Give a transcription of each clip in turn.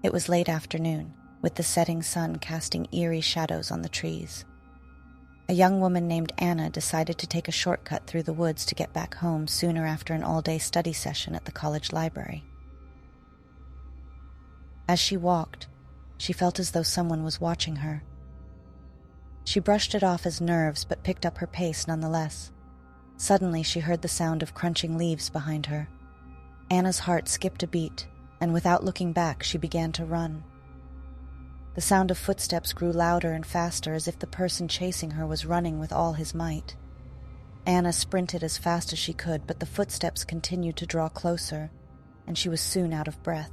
It was late afternoon, with the setting sun casting eerie shadows on the trees. A young woman named Anna decided to take a shortcut through the woods to get back home sooner after an all-day study session at the college library. As she walked, she felt as though someone was watching her. She brushed it off as nerves but picked up her pace nonetheless. Suddenly she heard the sound of crunching leaves behind her. Anna's heart skipped a beat, and without looking back, she began to run. The sound of footsteps grew louder and faster as if the person chasing her was running with all his might. Anna sprinted as fast as she could, but the footsteps continued to draw closer, and she was soon out of breath.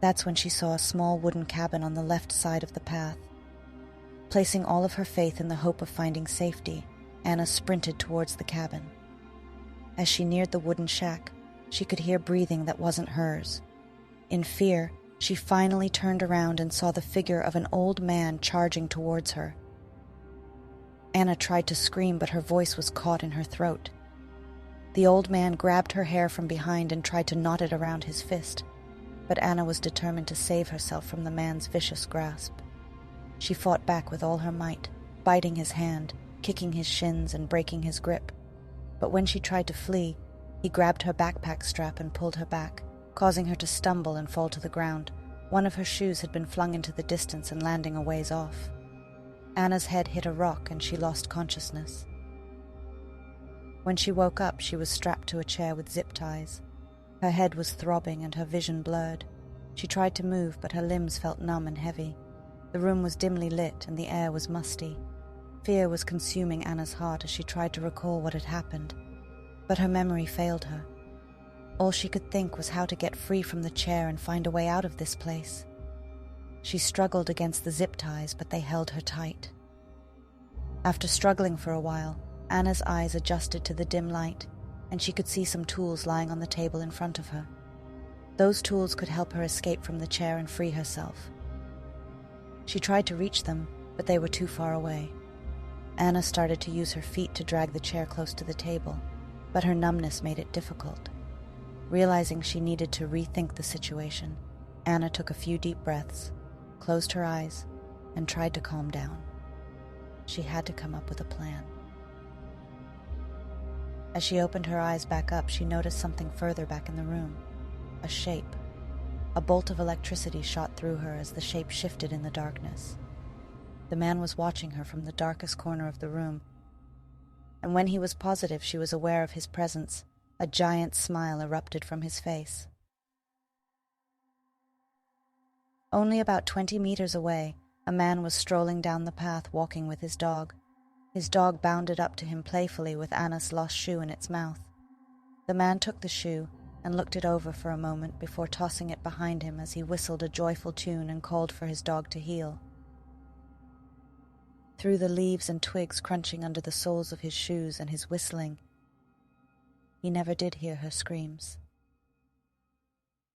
That's when she saw a small wooden cabin on the left side of the path. Placing all of her faith in the hope of finding safety, Anna sprinted towards the cabin. As she neared the wooden shack, she could hear breathing that wasn't hers. In fear, she finally turned around and saw the figure of an old man charging towards her. Anna tried to scream, but her voice was caught in her throat. The old man grabbed her hair from behind and tried to knot it around his fist, but Anna was determined to save herself from the man's vicious grasp. She fought back with all her might, biting his hand, kicking his shins, and breaking his grip. But when she tried to flee, he grabbed her backpack strap and pulled her back, causing her to stumble and fall to the ground. One of her shoes had been flung into the distance and landing a ways off. Anna's head hit a rock and she lost consciousness. When she woke up, she was strapped to a chair with zip ties. Her head was throbbing and her vision blurred. She tried to move, but her limbs felt numb and heavy. The room was dimly lit and the air was musty. Fear was consuming Anna's heart as she tried to recall what had happened, but her memory failed her. All she could think was how to get free from the chair and find a way out of this place. She struggled against the zip ties, but they held her tight. After struggling for a while, Anna's eyes adjusted to the dim light, and she could see some tools lying on the table in front of her. Those tools could help her escape from the chair and free herself. She tried to reach them, but they were too far away. Anna started to use her feet to drag the chair close to the table, but her numbness made it difficult. Realizing she needed to rethink the situation, Anna took a few deep breaths, closed her eyes, and tried to calm down. She had to come up with a plan. As she opened her eyes back up, she noticed something further back in the room. A shape. A bolt of electricity shot through her as the shape shifted in the darkness. The man was watching her from the darkest corner of the room, and when he was positive she was aware of his presence, a giant smile erupted from his face. Only about 20 meters away, a man was strolling down the path walking with his dog. His dog bounded up to him playfully with Anna's lost shoe in its mouth. The man took the shoe and looked it over for a moment before tossing it behind him as he whistled a joyful tune and called for his dog to heel. Through the leaves and twigs crunching under the soles of his shoes and his whistling, he never did hear her screams.